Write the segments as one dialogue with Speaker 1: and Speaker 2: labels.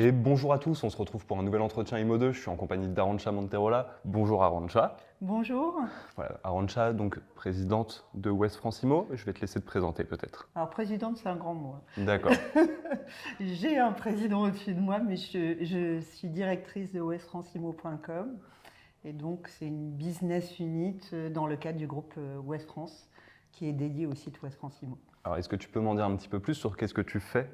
Speaker 1: Et bonjour à tous, on se retrouve pour un nouvel entretien IMO2. Je suis en compagnie d'Arantxa Monterola. Bonjour Arantxa.
Speaker 2: Bonjour.
Speaker 1: Voilà, Arantxa, donc présidente de Ouest France IMO. Je vais te laisser te présenter peut-être.
Speaker 2: Alors, présidente, c'est un grand mot.
Speaker 1: D'accord.
Speaker 2: J'ai un président au-dessus de moi, mais je suis directrice de westfrancimo.com. Et donc, c'est une business unit dans le cadre du groupe Ouest France, qui est dédié au site Ouest France IMO.
Speaker 1: Alors, est-ce que tu peux m'en dire un petit peu plus sur qu'est-ce que tu fais,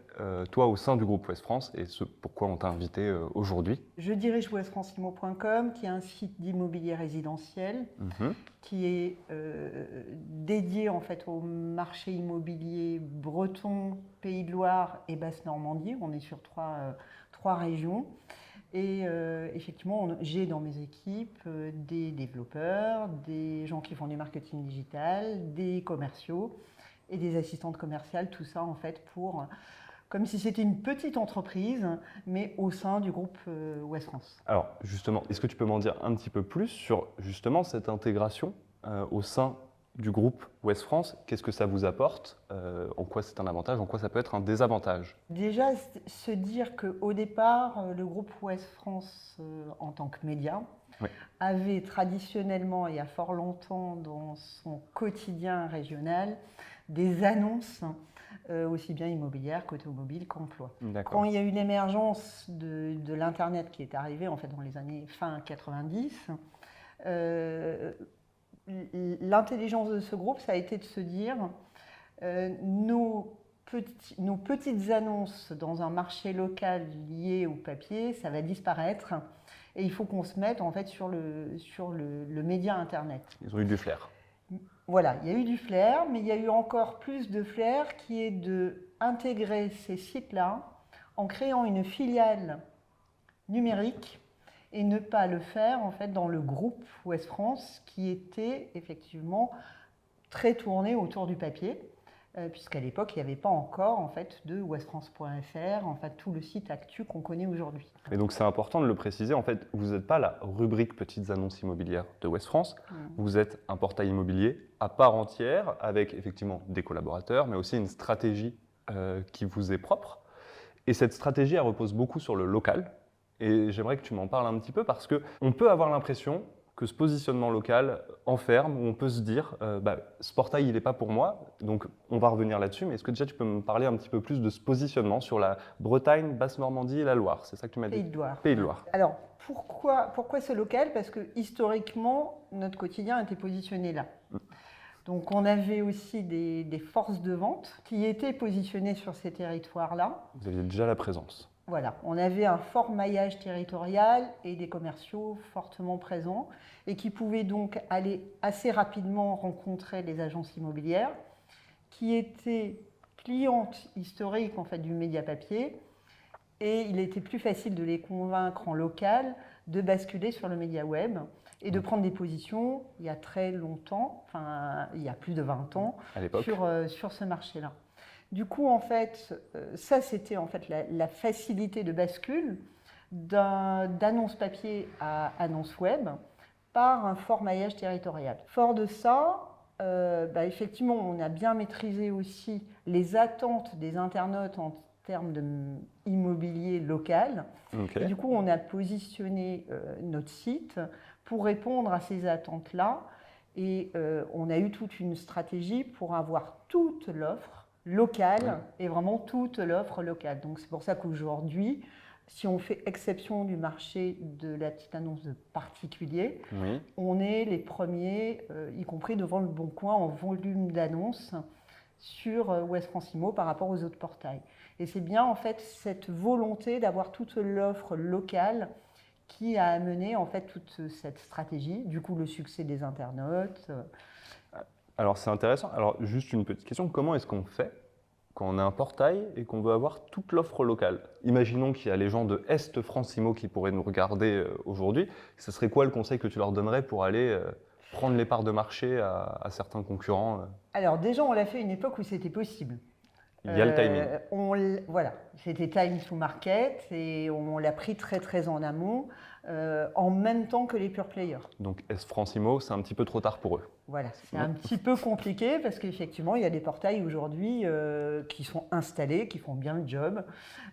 Speaker 1: toi, au sein du groupe Ouest France et pourquoi on t'a invité aujourd'hui?
Speaker 2: Je dirige westfrancimo.com, qui est un site d'immobilier résidentiel, qui est dédié en fait au marché immobilier breton, Pays de Loire et Basse-Normandie. On est sur trois régions. Et effectivement, j'ai dans mes équipes des développeurs, des gens qui font du marketing digital, des commerciaux et des assistantes commerciales, tout ça en fait comme si c'était une petite entreprise, mais au sein du groupe Ouest France.
Speaker 1: Alors justement, est-ce que tu peux m'en dire un petit peu plus sur justement cette intégration au sein du groupe Ouest France? Qu'est-ce que ça vous apporte? En quoi c'est un avantage? En quoi ça peut être un désavantage?
Speaker 2: Déjà, se dire qu'au départ, le groupe Ouest France, en tant que média, avait traditionnellement et il y a fort longtemps dans son quotidien régional des annonces aussi bien immobilières qu'automobiles qu'emploi. Quand il y a eu l'émergence de l'Internet qui est arrivé en fait dans les années fin 90, l'intelligence de ce groupe, ça a été de se dire nos petites annonces dans un marché local lié au papier, ça va disparaître et il faut qu'on se mette en fait sur le média Internet.
Speaker 1: Ils ont eu du flair.
Speaker 2: Voilà, il y a eu du flair, mais il y a eu encore plus de flair qui est d'intégrer ces sites-là en créant une filiale numérique et ne pas le faire en fait dans le groupe Ouest France qui était effectivement très tourné autour du papier. Puisqu'à l'époque, il n'y avait pas encore en fait, de westfrance.fr, en fait, tout le site actu qu'on connaît aujourd'hui.
Speaker 1: Et donc c'est important de le préciser, en fait, vous n'êtes pas la rubrique petites annonces immobilières de Ouest France, vous êtes un portail immobilier à part entière, avec effectivement des collaborateurs, mais aussi une stratégie qui vous est propre. Et cette stratégie, elle repose beaucoup sur le local. Et j'aimerais que tu m'en parles un petit peu parce qu'on peut avoir l'impression que ce positionnement local enferme, où on peut se dire ce portail il n'est pas pour moi, donc on va revenir là-dessus, mais est-ce que déjà tu peux me parler un petit peu plus de ce positionnement sur la Bretagne, Basse-Normandie et la Loire? C'est ça que tu m'as dit?
Speaker 2: Pays de Loire.
Speaker 1: Pays de Loire.
Speaker 2: Alors pourquoi ce local? Parce que historiquement, notre quotidien était positionné là. Donc on avait aussi des forces de vente qui étaient positionnées sur ces territoires-là.
Speaker 1: Vous aviez déjà la présence.
Speaker 2: Voilà, on avait un fort maillage territorial et des commerciaux fortement présents et qui pouvaient donc aller assez rapidement rencontrer les agences immobilières qui étaient clientes historiques en fait, du média papier et il était plus facile de les convaincre en local de basculer sur le média web et de prendre des positions il y a très longtemps, enfin il y a plus de 20 ans, sur ce marché-là. Du coup, en fait, ça c'était en fait la facilité de bascule d'annonce papier à annonce web par un fort maillage territorial. Fort de ça, effectivement, on a bien maîtrisé aussi les attentes des internautes en termes d'immobilier local. Et du coup, on a positionné notre site pour répondre à ces attentes-là. Et on a eu toute une stratégie pour avoir toute l'offre locale et vraiment toute l'offre locale. Donc c'est pour ça qu'aujourd'hui, si on fait exception du marché de la petite annonce de particulier, on est les premiers, y compris devant le Bon Coin, en volume d'annonces sur Ouest France IMO par rapport aux autres portails. Et c'est bien en fait cette volonté d'avoir toute l'offre locale qui a amené en fait toute cette stratégie, du coup le succès des internautes.
Speaker 1: Alors c'est intéressant. Alors juste une petite question, comment est-ce qu'on fait quand on a un portail et qu'on veut avoir toute l'offre locale? Imaginons qu'il y a les gens de Est France IMO qui pourraient nous regarder aujourd'hui. Ce serait quoi le conseil que tu leur donnerais pour aller prendre les parts de marché à certains concurrents?
Speaker 2: Alors déjà, on l'a fait à une époque où c'était possible.
Speaker 1: Il y a le timing.
Speaker 2: Voilà, c'était time to market et on l'a pris très très en amont en même temps que les pure players.
Speaker 1: Donc S-Francimo, c'est un petit peu trop tard pour eux.
Speaker 2: Voilà, c'est un petit peu compliqué parce qu'effectivement, il y a des portails aujourd'hui qui sont installés, qui font bien le job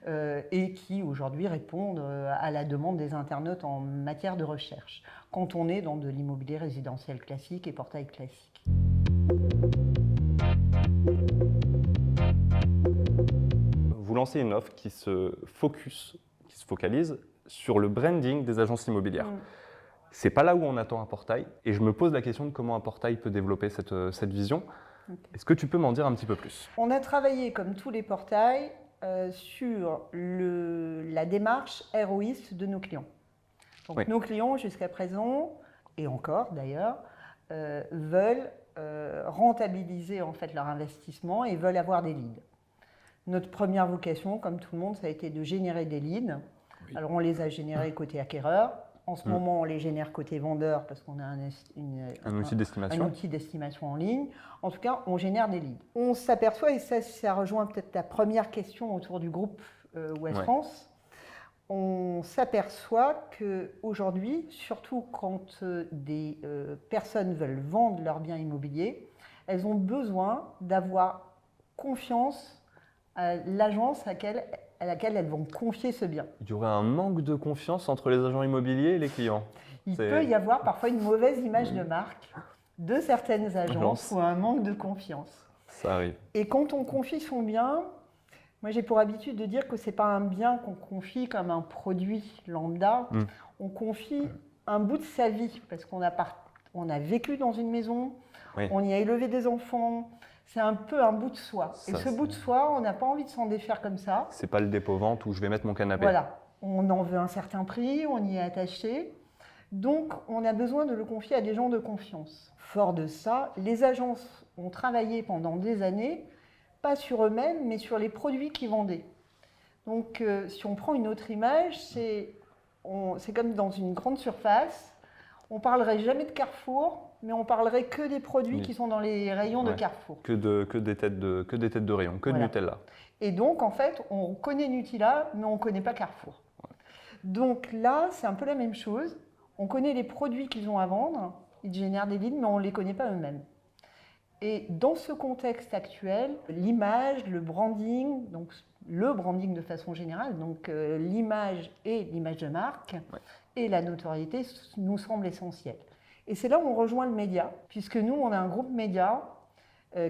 Speaker 2: et qui aujourd'hui répondent à la demande des internautes en matière de recherche, quand on est dans de l'immobilier résidentiel classique et portail classique.
Speaker 1: Vous lancez une offre qui se focalise sur le branding des agences immobilières. C'est pas là où on attend un portail, et je me pose la question de comment un portail peut développer cette vision. Est-ce que tu peux m'en dire un petit peu plus?
Speaker 2: On a travaillé, comme tous les portails, sur la démarche ROIs de nos clients. Donc,
Speaker 1: oui.
Speaker 2: Nos clients, jusqu'à présent, et encore d'ailleurs, veulent rentabiliser en fait leur investissement et veulent avoir des leads. Notre première vocation, comme tout le monde, ça a été de générer des leads. Oui. Alors on les a générés côté acquéreur. En ce moment, on les génère côté vendeur parce qu'on a un outil d'estimation en ligne. En tout cas, on génère des leads. On s'aperçoit, et ça rejoint peut-être ta première question autour du groupe Ouest France, on s'aperçoit qu'aujourd'hui, surtout quand des personnes veulent vendre leurs biens immobiliers, elles ont besoin d'avoir confiance à l'agence à laquelle elles vont confier ce bien.
Speaker 1: Il y aurait un manque de confiance entre les agents immobiliers et les clients.
Speaker 2: Il peut y avoir parfois une mauvaise image de marque de certaines agences ou un manque de confiance.
Speaker 1: Ça arrive.
Speaker 2: Et quand on confie son bien, moi j'ai pour habitude de dire que ce n'est pas un bien qu'on confie comme un produit lambda. On confie un bout de sa vie parce qu'on a vécu dans une maison, on y a élevé des enfants. C'est un peu un bout de soi. Et ce bout de soi, on n'a pas envie de s'en défaire comme ça.
Speaker 1: C'est pas le dépôt-vente où je vais mettre mon canapé.
Speaker 2: Voilà. On en veut un certain prix, on y est attaché. Donc, on a besoin de le confier à des gens de confiance. Fort de ça, les agences ont travaillé pendant des années, pas sur eux-mêmes, mais sur les produits qu'ils vendaient. Donc, si on prend une autre image, c'est comme dans une grande surface. On ne parlerait jamais de Carrefour, mais on parlerait que des produits qui sont dans les rayons de Carrefour.
Speaker 1: Que des têtes de rayon, que de Nutella.
Speaker 2: Et donc, en fait, on connaît Nutella, mais on ne connaît pas Carrefour. Donc là, c'est un peu la même chose. On connaît les produits qu'ils ont à vendre, ils génèrent des leads, mais on ne les connaît pas eux-mêmes. Et dans ce contexte actuel, l'image, le branding, donc le branding de façon générale, donc l'image et l'image de marque et la notoriété nous semblent essentiels. Et c'est là où on rejoint le média, puisque nous, on a un groupe média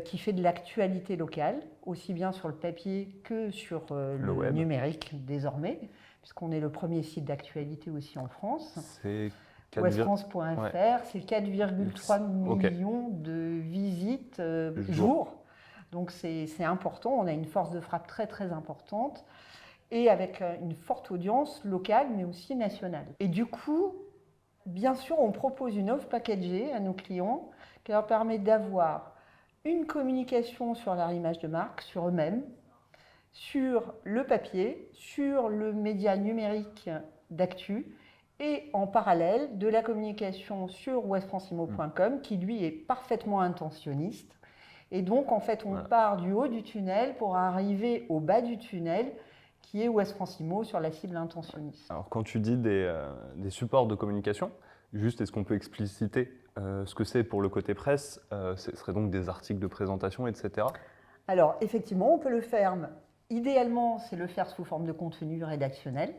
Speaker 2: qui fait de l'actualité locale, aussi bien sur le papier que sur le web numérique désormais, puisqu'on est le premier site d'actualité aussi en France.
Speaker 1: C'est
Speaker 2: Ouestfrance.fr, c'est 4,3 millions de visites jour. Donc c'est important, on a une force de frappe très très importante et avec une forte audience locale mais aussi nationale. Et du coup, bien sûr, on propose une offre packagée à nos clients qui leur permet d'avoir une communication sur leur image de marque, sur eux-mêmes, sur le papier, sur le média numérique d'actu et en parallèle de la communication sur westfrancimo.com qui lui est parfaitement intentionniste. Et donc en fait on part du haut du tunnel pour arriver au bas du tunnel qui est Ouest Francimo sur la cible intentionniste.
Speaker 1: Alors quand tu dis des supports de communication, juste est-ce qu'on peut expliciter ce que c'est pour le côté presse, ce serait donc des articles de présentation, etc.
Speaker 2: Alors effectivement on peut le faire, idéalement c'est le faire sous forme de contenu rédactionnel.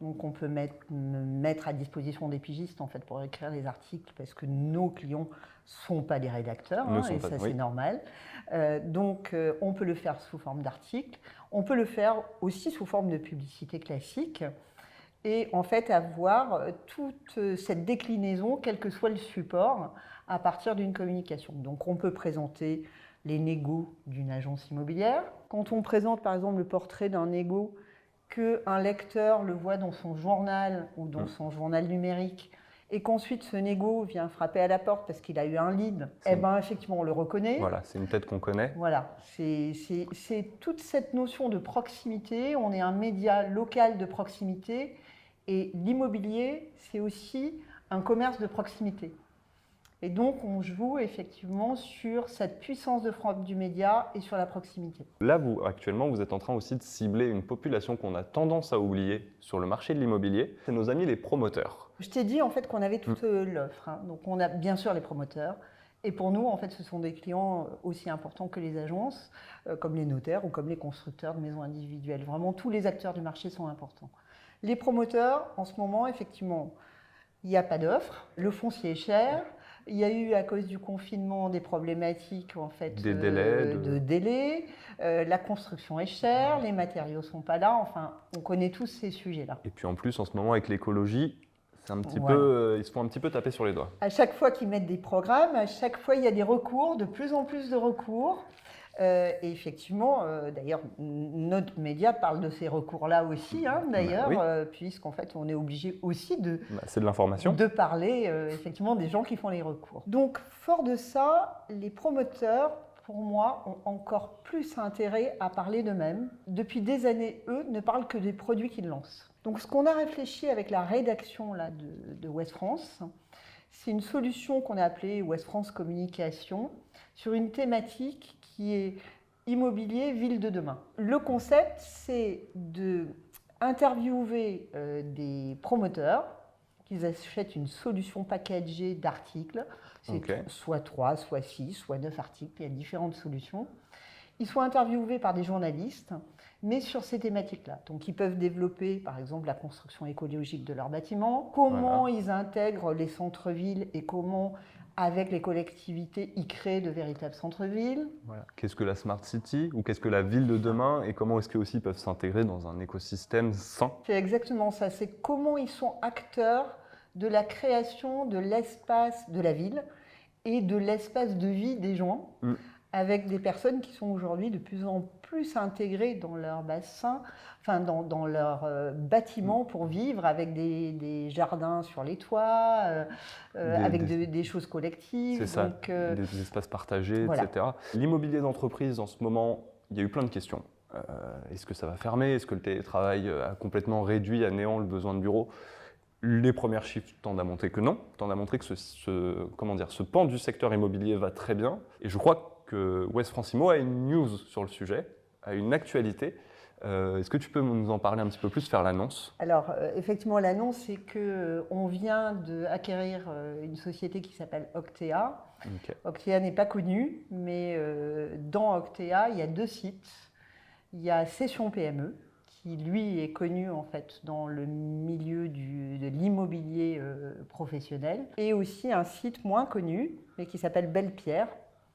Speaker 2: Donc on peut mettre à disposition des pigistes en fait, pour écrire les articles parce que nos clients ne sont pas des rédacteurs et ça c'est normal. Donc on peut le faire sous forme d'articles, on peut le faire aussi sous forme de publicité classique et en fait avoir toute cette déclinaison quel que soit le support à partir d'une communication. Donc on peut présenter les négos d'une agence immobilière. Quand on présente par exemple le portrait d'un négo, qu'un lecteur le voit dans son journal ou dans son journal numérique et qu'ensuite ce négo vient frapper à la porte parce qu'il a eu un lead, effectivement on le reconnaît.
Speaker 1: Voilà, c'est une tête qu'on connaît.
Speaker 2: Voilà, c'est toute cette notion de proximité, on est un média local de proximité et l'immobilier c'est aussi un commerce de proximité. Et donc, on joue effectivement sur cette puissance de frappe du média et sur la proximité.
Speaker 1: Là, vous, actuellement, vous êtes en train aussi de cibler une population qu'on a tendance à oublier sur le marché de l'immobilier. C'est nos amis les promoteurs.
Speaker 2: Je t'ai dit en fait qu'on avait toute l'offre. Donc, on a bien sûr les promoteurs. Et pour nous, en fait, ce sont des clients aussi importants que les agences, comme les notaires ou comme les constructeurs de maisons individuelles. Vraiment, tous les acteurs du marché sont importants. Les promoteurs, en ce moment, effectivement, il n'y a pas d'offre. Le foncier est cher. Il y a eu, à cause du confinement, des problématiques en fait,
Speaker 1: Des délais,
Speaker 2: de délai. La construction est chère, les matériaux ne sont pas là. Enfin, on connaît tous ces sujets-là.
Speaker 1: Et puis en plus, en ce moment, avec l'écologie, c'est un petit
Speaker 2: Voilà.
Speaker 1: peu, ils se font un petit peu taper sur les doigts.
Speaker 2: À chaque fois qu'ils mettent des programmes, à chaque fois, il y a des recours, de plus en plus de recours. Et effectivement, d'ailleurs, notre média parle de ces recours-là aussi, d'ailleurs,
Speaker 1: oui.
Speaker 2: Puisqu'en fait, on est obligé aussi
Speaker 1: C'est de l'information.
Speaker 2: de parler effectivement des gens qui font les recours. Donc, fort de ça, les promoteurs, pour moi, ont encore plus intérêt à parler d'eux-mêmes. Depuis des années, eux ne parlent que des produits qu'ils lancent. Donc, ce qu'on a réfléchi avec la rédaction là, de Ouest France, c'est une solution qu'on a appelée Ouest France Communication sur une thématique qui est immobilier, ville de demain. Le concept, c'est d'interviewer des promoteurs qui achètent une solution packagée d'articles. C'est soit 3, soit 6, soit 9 articles, il y a différentes solutions. Ils sont interviewés par des journalistes, mais sur ces thématiques-là. Donc, ils peuvent développer, par exemple, la construction écologique de leurs bâtiments, comment ils intègrent les centres-villes et comment, avec les collectivités, ils créent de véritables centres-villes.
Speaker 1: Voilà. Qu'est-ce que la Smart City ou qu'est-ce que la ville de demain et comment est-ce qu'ils aussi peuvent s'intégrer dans un écosystème sain?
Speaker 2: C'est exactement ça, c'est comment ils sont acteurs de la création de l'espace de la ville et de l'espace de vie des gens. Avec des personnes qui sont aujourd'hui de plus en plus intégrées dans leur bassin, enfin dans leur bâtiment pour vivre, avec des jardins sur les toits, avec des choses collectives.
Speaker 1: C'est ça,
Speaker 2: donc,
Speaker 1: des espaces partagés,
Speaker 2: voilà.
Speaker 1: etc. L'immobilier d'entreprise, en ce moment, il y a eu plein de questions. Est-ce que ça va fermer? Est-ce que le télétravail a complètement réduit à néant le besoin de bureau? Les premiers chiffres tendent à montrer que non, tendent à montrer que ce pan du secteur immobilier va très bien. Et je crois que Ouest France Immo a une news sur le sujet, a une actualité. Est-ce que tu peux nous en parler un petit peu plus, faire l'annonce?
Speaker 2: Alors, effectivement, l'annonce, c'est qu'on vient d'acquérir une société qui s'appelle Octea. Octea n'est pas connue, mais dans Octea, il y a 2 sites. Il y a Cession PME, qui lui est connu en fait dans le milieu de l'immobilier professionnel, et aussi un site moins connu, mais qui s'appelle Belle Pierre.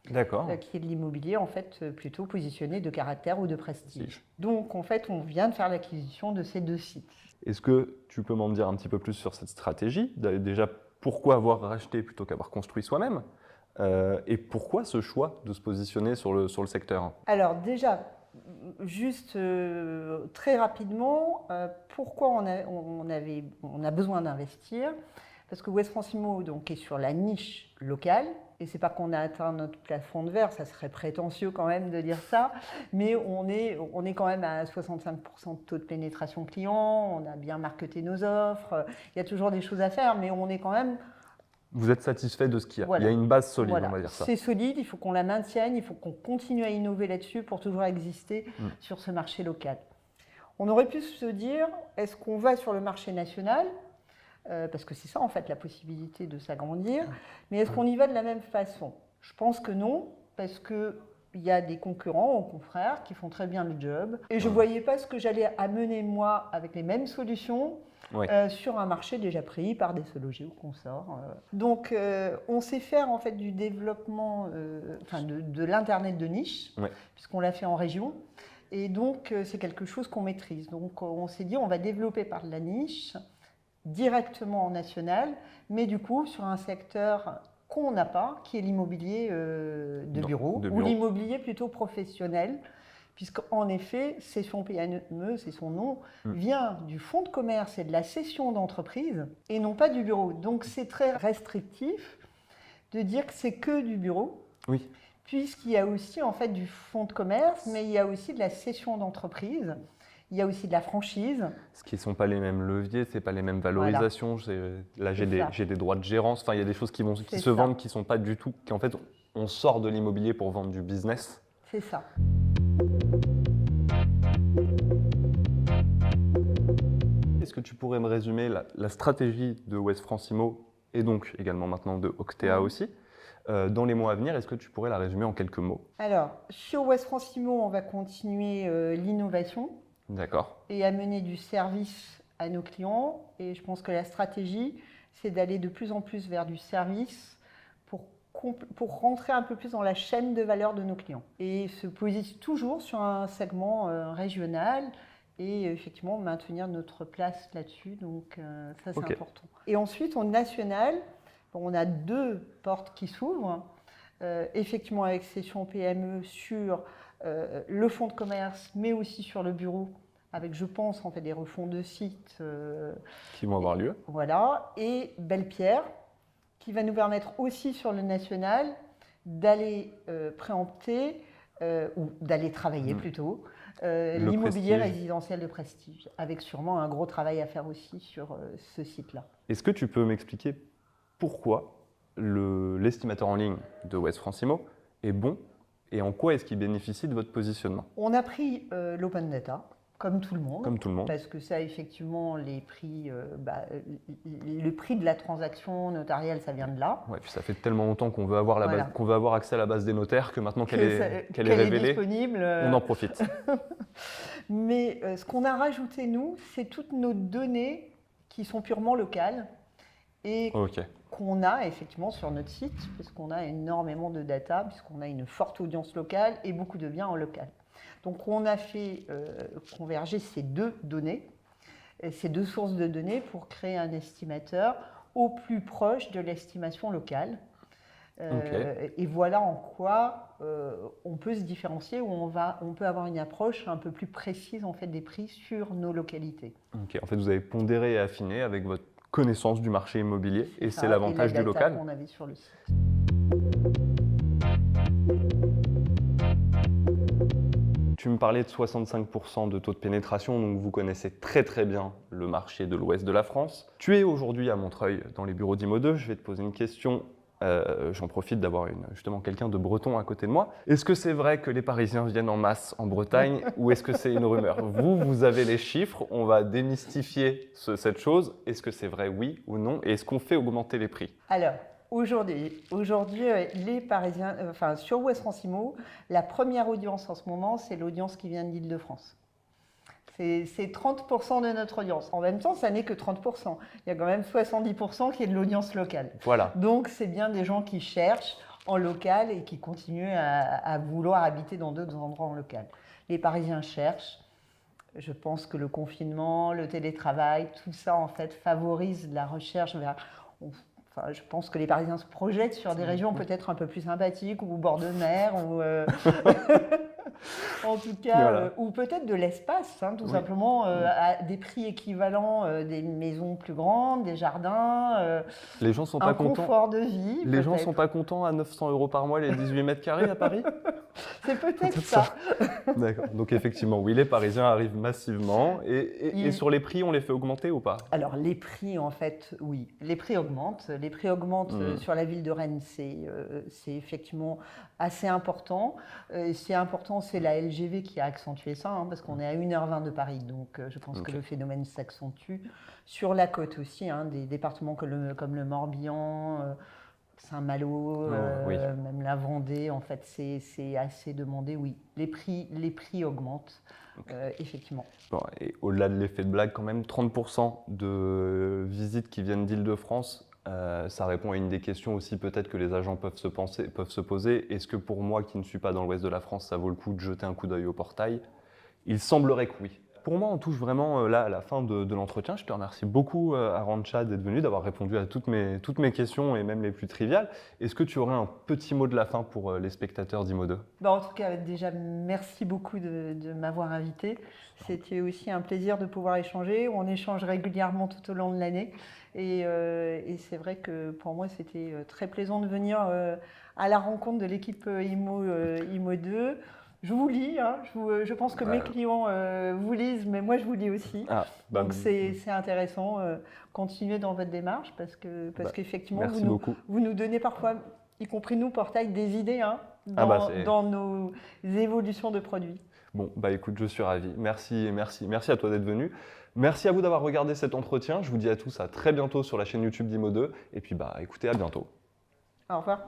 Speaker 1: D'accord.
Speaker 2: Qui est de l'immobilier en fait plutôt positionné de caractère ou de prestige. Donc en fait, on vient de faire l'acquisition de ces 2 sites.
Speaker 1: Est-ce que tu peux m'en dire un petit peu plus sur cette stratégie? Déjà, pourquoi avoir racheté plutôt qu'avoir construit soi-même? Et pourquoi ce choix de se positionner sur le secteur?
Speaker 2: Alors déjà, juste très rapidement, pourquoi on a besoin d'investir? Parce que Ouest France Immo donc, est sur la niche locale, et c'est pas qu'on a atteint notre plafond de verre, ça serait prétentieux quand même de dire ça, mais on est quand même à 65% de taux de pénétration client, on a bien marketé nos offres, il y a toujours des choses à faire, mais on est quand même...
Speaker 1: Vous êtes satisfait de ce qu'il y a?
Speaker 2: Voilà.
Speaker 1: Il y a une base solide,
Speaker 2: Voilà.
Speaker 1: On va dire ça.
Speaker 2: C'est solide, il faut qu'on la maintienne, il faut qu'on continue à innover là-dessus pour toujours exister sur ce marché local. On aurait pu se dire, est-ce qu'on va sur le marché national? Parce que c'est ça en fait la possibilité de s'agrandir, mais est-ce qu'on y va de la même façon? Je pense que non, parce qu'il y a des concurrents ou confrères qui font très bien le job, et je ne voyais pas ce que j'allais amener moi avec les mêmes solutions sur un marché déjà pris par des SeLoger ou consorts. Donc on sait faire en fait du développement de l'internet de niche, puisqu'on l'a fait en région. Et donc c'est quelque chose qu'on maîtrise. Donc on s'est dit on va développer par la niche, directement en national, mais du coup sur un secteur qu'on n'a pas, qui est l'immobilier de bureau, ou l'immobilier plutôt professionnel, puisqu'en effet, Cession PME, c'est son nom, vient du fonds de commerce et de la cession d'entreprise, et non pas du bureau. Donc c'est très restrictif de dire que c'est que du bureau, puisqu'il y a aussi en fait du fonds de commerce, mais il y a aussi de la cession d'entreprise. Il y a aussi de la franchise.
Speaker 1: Ce qui ne sont pas les mêmes leviers, ce n'est pas les mêmes valorisations. Là, j'ai des droits de gérance. Enfin, il y a des choses qui se vendent qui ne sont pas du tout. En fait, on sort de l'immobilier pour vendre du business.
Speaker 2: C'est ça.
Speaker 1: Est-ce que tu pourrais me résumer la stratégie de West France Immo et donc également maintenant de Octea aussi dans les mois à venir? Est-ce que tu pourrais la résumer en quelques mots?
Speaker 2: Alors, sur West France Immo, on va continuer l'innovation.
Speaker 1: D'accord.
Speaker 2: Et amener du service à nos clients. Et je pense que la stratégie, c'est d'aller de plus en plus vers du service pour rentrer un peu plus dans la chaîne de valeur de nos clients. Et se positionner toujours sur un segment régional et effectivement maintenir notre place là-dessus. Donc ça, c'est important. Et ensuite, au national, on a 2 portes qui s'ouvrent. Effectivement, avec Session PME sur le fonds de commerce, mais aussi sur le bureau, avec, je pense, en fait, des refonds de sites.
Speaker 1: Qui vont avoir lieu.
Speaker 2: Voilà. Et Belle-Pierre, qui va nous permettre aussi sur le national d'aller préempter, ou d'aller travailler plutôt, l'immobilier résidentiel de prestige, avec sûrement un gros travail à faire aussi sur ce site-là.
Speaker 1: Est-ce que tu peux m'expliquer pourquoi l'estimateur en ligne de West France Immo est bon et en quoi est-ce qu'il bénéficie de votre positionnement?
Speaker 2: On a pris l'open data, comme tout le monde.
Speaker 1: Comme tout le monde.
Speaker 2: Parce que ça, effectivement, les prix, le prix de la transaction notariale, ça vient de là.
Speaker 1: Ouais, puis ça fait tellement longtemps qu'on veut avoir, qu'on veut avoir accès à la base des notaires que maintenant qu'elle est révélée,
Speaker 2: disponible,
Speaker 1: on en profite.
Speaker 2: Mais ce qu'on a rajouté, nous, c'est toutes nos données qui sont purement locales et qu'on a effectivement sur notre site, puisqu'on a énormément de data, puisqu'on a une forte audience locale et beaucoup de biens en local. Donc on a fait converger ces 2 données, ces 2 sources de données pour créer un estimateur au plus proche de l'estimation locale. Et voilà en quoi on peut se différencier, où on peut avoir une approche un peu plus précise en fait, des prix sur nos localités.
Speaker 1: En fait, vous avez pondéré et affiné avec votre connaissance du marché immobilier et c'est l'avantage du local.
Speaker 2: Qu'on avait sur le site.
Speaker 1: Tu me parlais de 65% de taux de pénétration, donc vous connaissez très très bien le marché de l'ouest de la France. Tu es aujourd'hui à Montreuil dans les bureaux d'Immo 2. Je vais te poser une question. J'en profite d'avoir justement quelqu'un de breton à côté de moi. Est-ce que c'est vrai que les Parisiens viennent en masse en Bretagne ou est-ce que c'est une rumeur? Vous avez les chiffres, on va démystifier cette chose. Est-ce que c'est vrai, oui ou non? Et est-ce qu'on fait augmenter les prix?
Speaker 2: Alors, aujourd'hui, les Parisiens, sur West France Immo, la première audience en ce moment, c'est l'audience qui vient d'Île-de-France. C'est 30% de notre audience. En même temps, ça n'est que 30%. Il y a quand même 70% qui est de l'audience locale.
Speaker 1: Voilà.
Speaker 2: Donc, c'est bien des gens qui cherchent en local et qui continuent à vouloir habiter dans d'autres endroits en local. Les Parisiens cherchent. Je pense que le confinement, le télétravail, tout ça, en fait, favorise la recherche vers... je pense que les Parisiens se projettent sur des régions peut-être un peu plus sympathiques ou au bord de mer ou... en tout cas, ou peut-être de l'espace, tout simplement, à des prix équivalents, des maisons plus grandes, des jardins,
Speaker 1: les gens sont pas contents.
Speaker 2: Confort de vie.
Speaker 1: Les gens ne sont pas contents à 900 € par mois les 18 mètres carrés à Paris?
Speaker 2: C'est peut-être ça.
Speaker 1: D'accord. Donc effectivement, oui, les Parisiens arrivent massivement. Et sur les prix, on les fait augmenter ou pas? Alors
Speaker 2: les prix, en fait, oui. Les prix augmentent. Les prix augmentent sur la ville de Rennes. C'est effectivement assez important. C'est important, c'est la LGV qui a accentué ça, parce qu'on est à 1h20 de Paris. Donc je pense que le phénomène s'accentue. Sur la côte aussi, des départements comme le Morbihan, Saint-Malo, même la Vendée, en fait, c'est assez demandé, oui. Les prix augmentent, effectivement.
Speaker 1: Bon, et au-delà de l'effet de blague, quand même, 30% de visites qui viennent d'Île-de-France, ça répond à une des questions aussi peut-être que les agents peuvent se poser. Est-ce que pour moi, qui ne suis pas dans l'ouest de la France, ça vaut le coup de jeter un coup d'œil au portail? Il semblerait que oui. Pour moi, on touche vraiment là à la fin de l'entretien. Je te remercie beaucoup, Arantxa, d'être venu, d'avoir répondu à toutes mes questions et même les plus triviales. Est-ce que tu aurais un petit mot de la fin pour les spectateurs d'Immo 2?
Speaker 2: En tout cas, déjà, merci beaucoup de m'avoir invité. C'était aussi un plaisir de pouvoir échanger. On échange régulièrement tout au long de l'année. Et c'est vrai que pour moi, c'était très plaisant de venir à la rencontre de l'équipe Immo 2. Je vous lis, hein, je pense que mes clients vous lisent, mais moi je vous lis aussi. Donc c'est intéressant, continuez dans votre démarche parce qu'effectivement vous nous donnez parfois, y compris nous, Portail, des idées dans nos évolutions de produits.
Speaker 1: Bon, écoute, je suis ravi. Merci à toi d'être venu. Merci à vous d'avoir regardé cet entretien. Je vous dis à tous à très bientôt sur la chaîne YouTube d'Imo2. Et puis, écoutez, à bientôt.
Speaker 2: Au revoir.